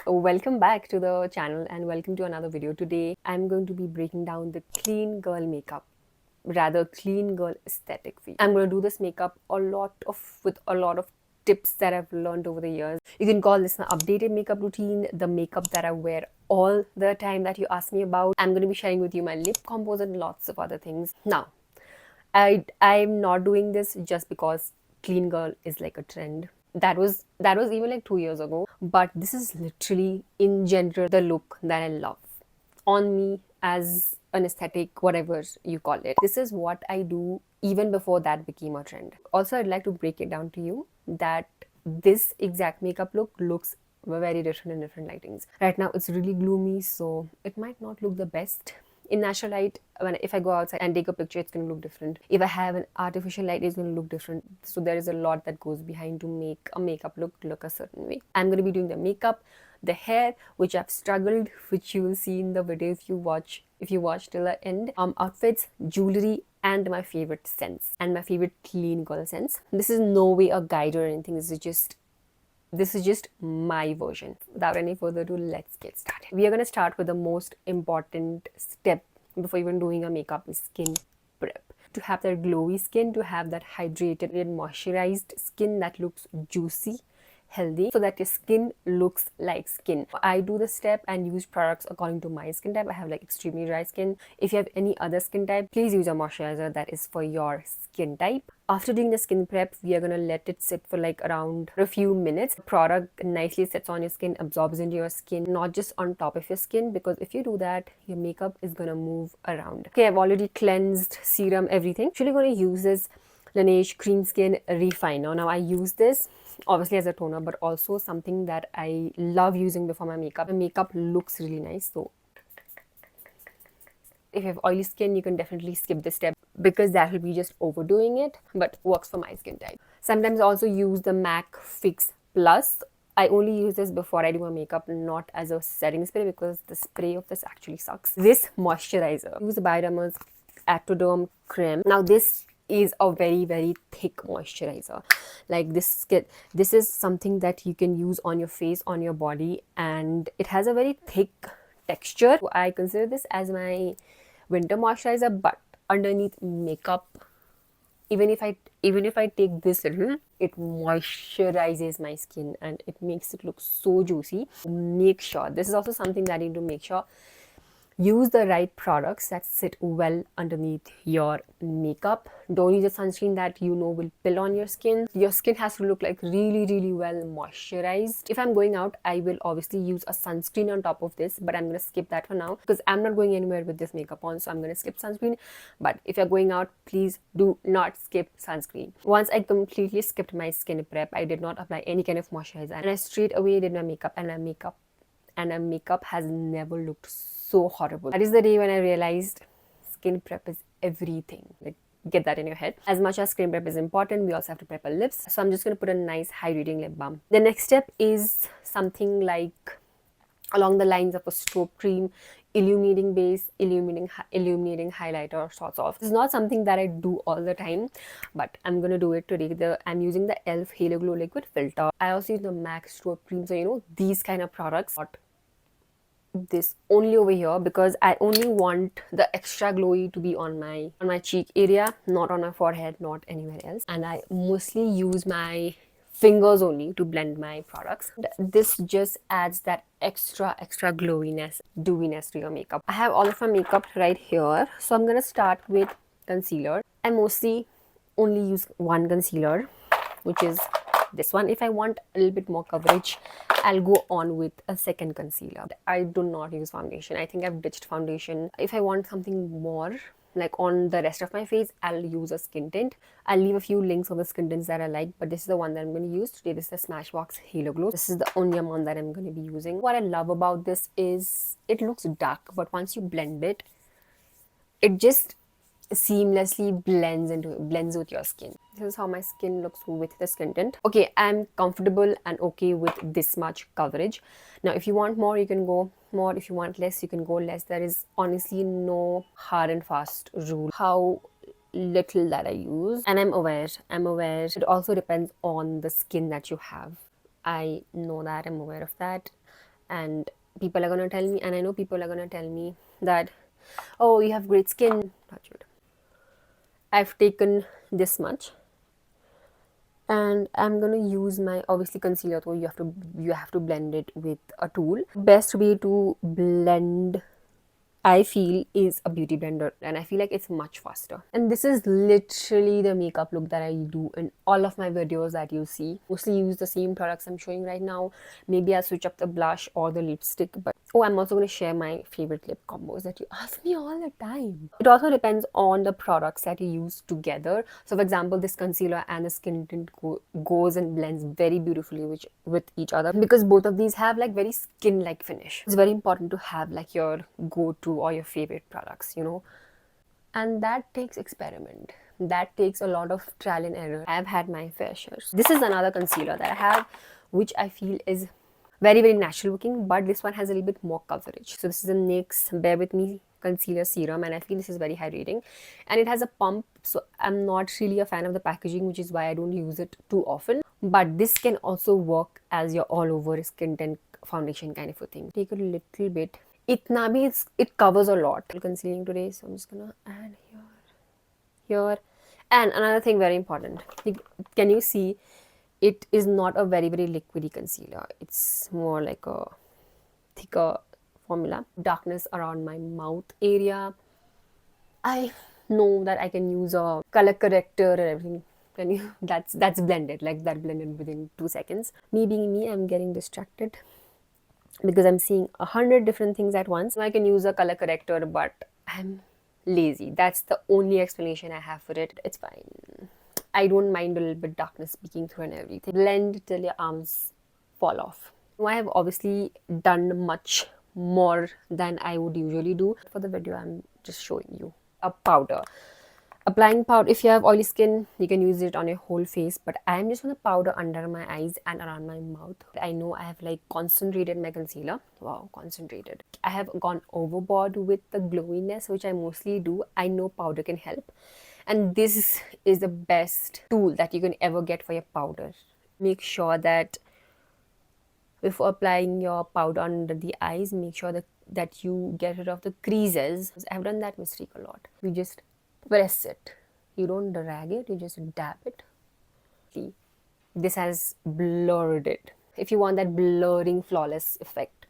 Welcome back to the channel and welcome to another video. Today I'm going to be breaking down the clean girl makeup, rather clean girl aesthetic for you. I'm going to do this makeup with a lot of tips that I've learned over the years. You can call this my updated makeup routine, the makeup that I wear all the time that you ask me about. I'm going to be sharing with you my lip combos and lots of other things. Now, I'm not doing this just because clean girl is like a trend. That was even like 2 years ago. But this is literally in general the look that I love on me as an aesthetic, whatever you call it. This is what I do even before that became a trend. Also, I'd like to break it down to you that this exact makeup look looks very different in different lightings. Right now it's really gloomy, so it might not look the best in natural light. If I go outside and take a picture, it's going to look different. If I have an artificial light, it's going to look different. So there is a lot that goes behind to make a makeup look a certain way. I'm going to be doing the makeup, the hair, which I've struggled, which you will see in the video if you watch till the end. Outfits, jewelry, and my favorite scents and my favorite clean girl scents. This is no way a guide or anything. This is just my version. Without any further ado, let's get started. We are going to start with the most important step before even doing a makeup is skin prep. To have that glowy skin, to have that hydrated and moisturized skin that looks juicy, healthy, so that your skin looks like skin. I do the step and use products according to my skin type. I have like extremely dry skin. If you have any other skin type, please use a moisturizer that is for your skin type. After doing the skin prep, we are gonna let it sit for like around a few minutes. The product nicely sits on your skin, absorbs into your skin, not just on top of your skin, because if you do that, your makeup is gonna move around. Okay, I've already cleansed, serum, everything. Actually gonna use this Laneige Cream Skin Refiner. Now I use this obviously as a toner, but also something that I love using before my makeup. My makeup looks really nice, so if you have oily skin, you can definitely skip this step because that will be just overdoing it, but works for my skin type. Sometimes I also use the MAC Fix Plus. I only use this before I do my makeup, not as a setting spray, because the spray of this actually sucks. This moisturizer, use the Bioderma's Atoderm Creme. Now this is a very thick moisturizer. Like this is something that you can use on your face, on your body, and it has a very thick texture. I consider this as my winter moisturizer, but underneath makeup, even if I take this little, it moisturizes my skin and it makes it look so juicy. Make sure, this is also something that you need to make sure, use the right products that sit well underneath your makeup. Don't use a sunscreen that you know will pill on your skin. Your skin has to look like really well moisturized. If I'm going out, I will obviously use a sunscreen on top of this, but I'm going to skip that for now because I'm not going anywhere with this makeup on, so I'm going to skip sunscreen. But if you're going out, please do not skip sunscreen. Once I completely skipped my skin prep, I did not apply any kind of moisturizer, and I straight away did my makeup, and my makeup has never looked so horrible. That is the day when I realized skin prep is everything. Like, get that in your head. As much as skin prep is important, we also have to prep our lips. So I'm just going to put a nice hydrating lip balm. The next step is something like along the lines of a strobe cream, illuminating base, illuminating highlighter, sorts of. This is not something that I do all the time, but I'm gonna do it today. I'm using the e.l.f. Halo Glow Liquid Filter. I also use the MAC strobe cream. So you know, these kind of products. Not this only over here because I only want the extra glowy to be on my cheek area, not on my forehead, not anywhere else. And I mostly use my fingers only to blend my products. This just adds that extra glowiness, dewiness to your makeup. I have all of my makeup right here, so I'm gonna start with concealer. I mostly only use one concealer, which is this one. If I want a little bit more coverage, I'll go on with a second concealer. I do not use foundation. I think I've ditched foundation. If I want something more like on the rest of my face, I'll use a skin tint. I'll leave a few links on the skin tints that I like, but this is the one that I'm going to use today. This is the Smashbox Halo Glow. This is the only amount that I'm going to be using. What I love about this is it looks dark, but once you blend it, it just seamlessly blends with your skin. This is how my skin looks with the skin tint. Okay, I'm comfortable and okay with this much coverage. Now if you want more, you can go more. If you want less, you can go less. There is honestly no hard and fast rule how little that I use, and I'm aware it also depends on the skin that you have. I know that, I'm aware of that. and people are gonna tell me, and I know people are gonna tell me that, oh, you have great skin. Touch wood. I've taken this much, and I'm gonna use my, obviously, concealer, though you have to blend it with a tool. Best way to blend, I feel, is a beauty blender, and I feel like it's much faster. And this is literally the makeup look that I do in all of my videos that you see. Mostly use the same products I'm showing right now. Maybe I'll switch up the blush or the lipstick, but oh, I'm also going to share my favorite lip combos that you ask me all the time. It also depends on the products that you use together. So for example, this concealer and the skin tint goes and blends very beautifully with each other, because both of these have like very skin-like finish. It's very important to have like your go-to or your favorite products, you know. And that takes experiment. That takes a lot of trial and error. I've had my fair share. This is another concealer that I have, which I feel is very, very natural looking, but this one has a little bit more coverage. So this is a NYX Bear With Me concealer serum, and I feel this is very hydrating, and it has a pump, so I'm not really a fan of the packaging, which is why I don't use it too often. But this can also work as your all over skin tint foundation kind of a thing. Take a little bit. Itna bhi it covers a lot. Concealing today, so I'm just gonna add here. And another thing very important, can you see, it is not a very, very liquidy concealer. It's more like a thicker formula. Darkness around my mouth area, I know that I can use a color corrector and everything. Can you? That's blended, like that blended within 2 seconds. Me being me, I'm getting distracted because I'm seeing 100 different things at once. I can use a color corrector, but I'm lazy. That's the only explanation I have for it. It's fine. I don't mind a little bit darkness peeking through and everything. Blend till your arms fall off. I have obviously done much more than I would usually do. For the video, I'm just showing you a powder. Applying powder, if you have oily skin, you can use it on your whole face, but I'm just going to powder under my eyes and around my mouth. I know I have like concentrated my concealer. Wow, concentrated. I have gone overboard with the glowiness, which I mostly do. I know powder can help, and this is the best tool that you can ever get for your powder. Make sure that before applying your powder under the eyes, make sure that you get rid of the creases. I've done that mistake a lot. You just press it. You don't drag it, you just dab it. See, this has blurred it. If you want that blurring, flawless effect,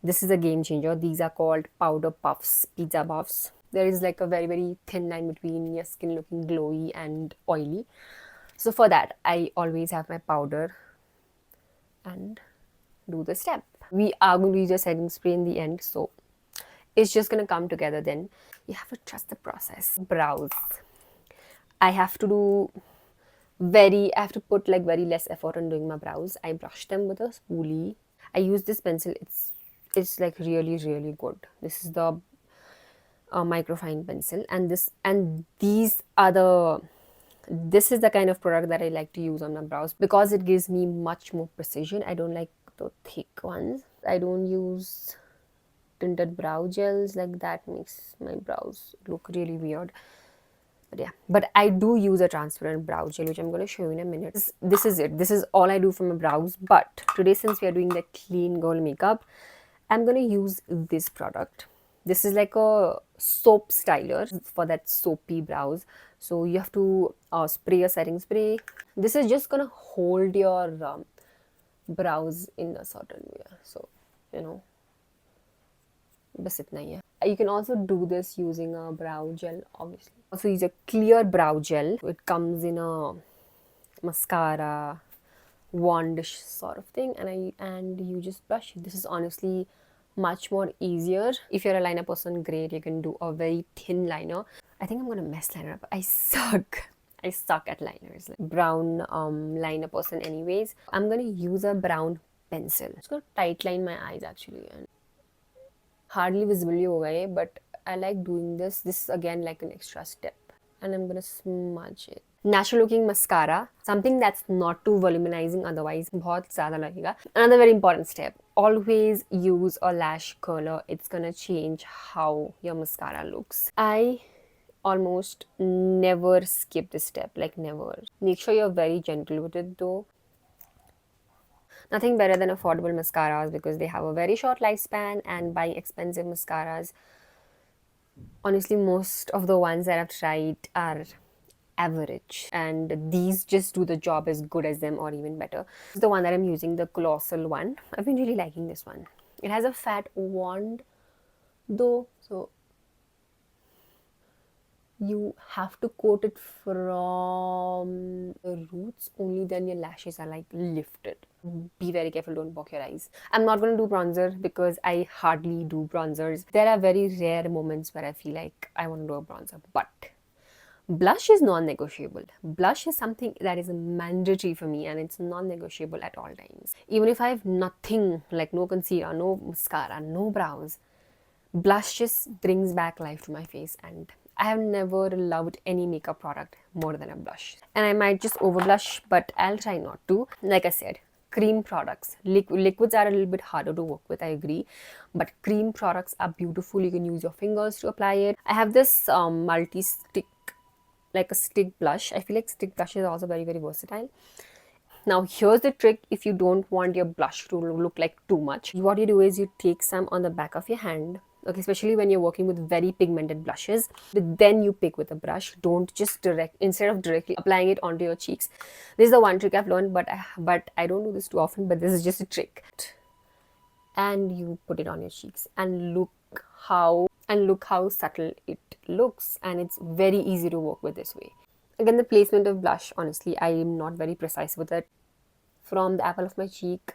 this is a game changer. These are called powder puffs, pizza puffs. There is like a very, very thin line between your skin looking glowy and oily. So for that, I always have my powder and do the step. We are going to use a setting spray in the end, so it's just going to come together then. You have to trust the process. Brows. I have to put like very less effort on doing my brows. I brush them with a spoolie. I use this pencil. It's like really, really good. This is the microfine pencil, and this is the kind of product that I like to use on my brows because it gives me much more precision. I don't like the thick ones. I don't use tinted brow gels, like that makes my brows look really weird. But yeah, but I do use a transparent brow gel, which I'm going to show you in a minute. This is it. This is all I do for my brows. But today, since we are doing the clean girl makeup, I'm going to use this product. This is like a soap styler for that soapy brows. So you have to spray a setting spray. This is just going to hold your brows in a certain way. So, you know, bas itna hi hai. You can also do this using a brow gel, obviously. Also use a clear brow gel. It comes in a mascara, wandish sort of thing, and you just brush it. This is honestly much more easier. If you're a liner person, great, you can do a very thin liner. I think I'm gonna mess liner up. I suck at liners. Like brown liner person anyways. I'm gonna use a brown pencil. It's gonna tight line my eyes actually, and hardly visibly hoga ye, but I like doing this. This is again like an extra step, and I'm gonna smudge it. Natural looking mascara, something that's not too voluminizing, otherwise बहुत ज़्यादा लगेगा. Another very important step, always use a lash curler. It's gonna change how your mascara looks. I almost never skip this step, like never. Make sure you're very gentle with it though. Nothing better than affordable mascaras because they have a very short lifespan, and buying expensive mascaras, honestly, most of the ones that I've tried are average, and these just do the job as good as them or even better. This is the one that I'm using, the colossal one. I've been really liking this one. It has a fat wand though, so you have to coat it from the roots only, then your lashes are like lifted. Be very careful, don't poke your eyes. I'm not going to do bronzer because I hardly do bronzers. There are very rare moments where I feel like I want to do a bronzer, but blush is non-negotiable. Blush is something that is mandatory for me, and it's non-negotiable at all times. Even if I have nothing, like no concealer, no mascara, no brows, blush just brings back life to my face, and I have never loved any makeup product more than a blush. And I might just over blush, but I'll try not to. Like I said, cream products. Liquids are a little bit harder to work with, I agree. But cream products are beautiful. You can use your fingers to apply it. I have this multi-stick, like a stick blush. I feel like stick blush is also very, very versatile. Now here's the trick if you don't want your blush to look like too much. What you do is you take some on the back of your hand, okay, especially when you're working with very pigmented blushes, but then you pick with a brush. Don't just instead of directly applying it onto your cheeks. This is the one trick I've learned, but I don't do this too often, but this is just a trick. And you put it on your cheeks and look how subtle it looks, and it's very easy to work with this way. Again, the placement of blush, honestly, I am not very precise with it. From the apple of my cheek,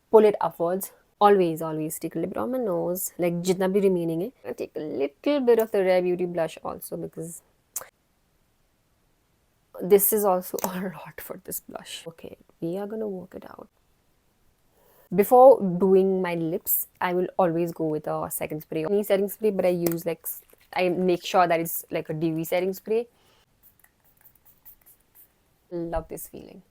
pull it upwards. Always take a little bit on my nose, like jitna bhi remaining hai. I take a little bit of the Rare Beauty blush also because this is also a lot for this blush. Okay, we are gonna work it out. Before doing my lips, I will always go with a setting spray. Any setting spray, but I use like, I make sure that it's like a dewy setting spray. Love this feeling.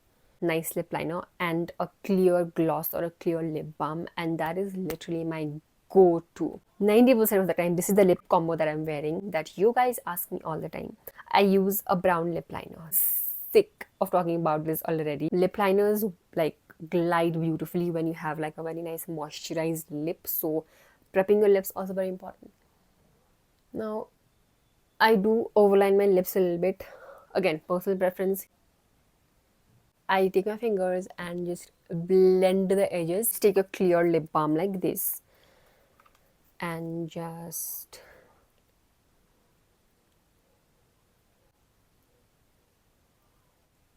Nice lip liner and a clear gloss or a clear lip balm, and that is literally my go-to. 90% of the time, this is the lip combo that I'm wearing that you guys ask me all the time. I use a brown lip liner. Sick of talking about this already. Lip liners like glide beautifully when you have like a very nice moisturized lip, so prepping your lips also very important. Now I do overline my lips a little bit. Again, personal preference. I take my fingers and just blend the edges. Take a clear lip balm like this and just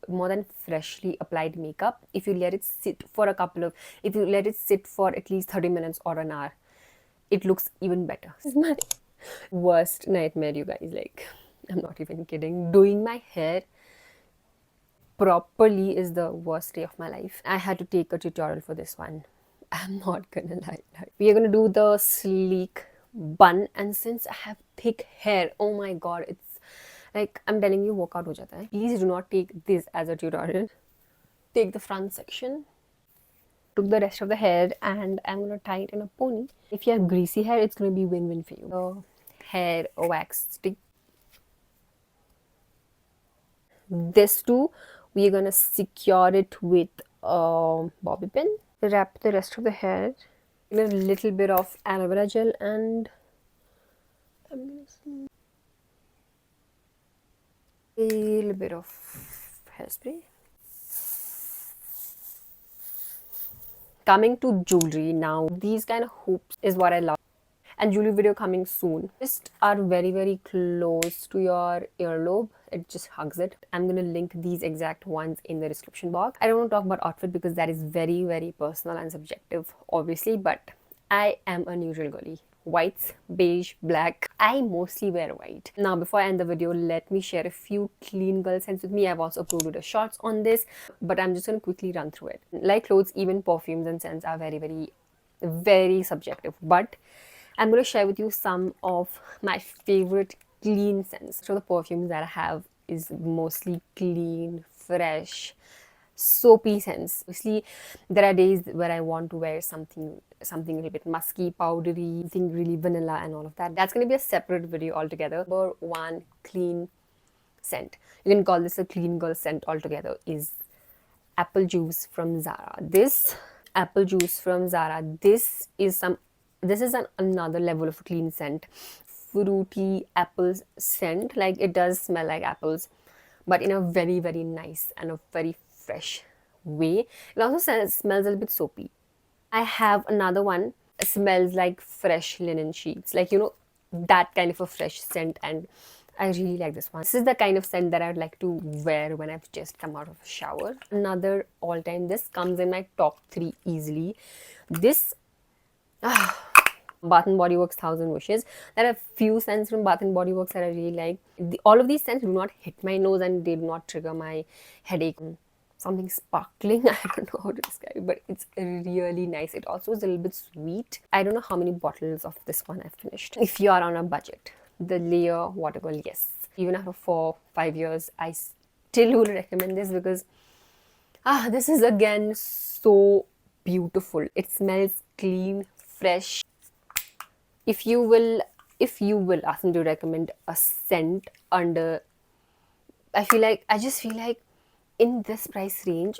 more than freshly applied makeup. If you let it sit for if you let it sit for at least 30 minutes or an hour, it looks even better. This is my worst nightmare, you guys. Like, I'm not even kidding. Doing my hair properly is the worst day of my life. I had to take a tutorial for this one. I'm not gonna lie. We are gonna do the sleek bun, and since I have thick hair, oh my god, it's like I'm telling you, workout ho jata hai. Please do not take this as a tutorial. Take the front section, took the rest of the hair, and I'm gonna tie it in a pony. If you have greasy hair, it's gonna be win-win for you. The hair wax stick. This too, we are gonna secure it with a bobby pin. Wrap the rest of the hair in a little bit of aloe vera gel, and I'm gonna a little bit of hairspray. Coming to jewelry now, these kind of hoops is what I love. And jewelry video coming soon. Just are very, very close to your earlobe. It just hugs it. I'm gonna link these exact ones in the description box. I don't want to talk about outfit because that is very, very personal and subjective, obviously, but I am a neutral girly. Whites, beige, black. I mostly wear white. Now, before I end the video, let me share a few clean girl scents with me. I've also uploaded a shorts on this, but I'm just gonna quickly run through it. Like clothes, even perfumes and scents are very, very, very subjective, but I'm going to share with you some of my favorite clean scents. So the perfumes that I have is mostly clean, fresh, soapy scents. Obviously, there are days where I want to wear something a little bit musky, powdery, something really vanilla and all of that. That's going to be a separate video altogether. Number one clean scent, you can call this a clean girl scent altogether, is apple juice from Zara. This apple juice from Zara. This is another level of clean scent. Fruity apples scent. Like, it does smell like apples, but in a very, very nice and a very fresh way. It also smells a little bit soapy. I have another one. It smells like fresh linen sheets, like, that kind of a fresh scent, and I really like this one. This is the kind of scent that I would like to wear when I've just come out of a shower. Another all-time, this comes in my top 3 easily. This Bath and Body Works Thousand Wishes. There are a few scents from Bath and Body Works that I really like. All of these scents do not hit my nose and they do not trigger my headache. Something sparkling, I don't know how to describe it, but it's really nice. It also is a little bit sweet. I don't know how many bottles of this one I've finished. If you are on a budget, the Layer Watergirl, yes. Even after 4-5 years, I still would recommend this because this is again so beautiful. It smells clean, fresh. If you will ask me to recommend a scent under, I just feel like in this price range,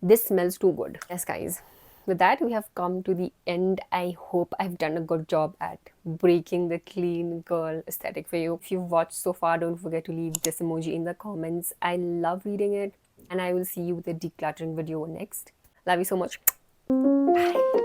this smells too good. Yes, guys. With that, we have come to the end. I hope I've done a good job at breaking the clean girl aesthetic for you. If you've watched so far, don't forget to leave this emoji in the comments. I love reading it, and I will see you with a decluttering video next. Love you so much. Bye.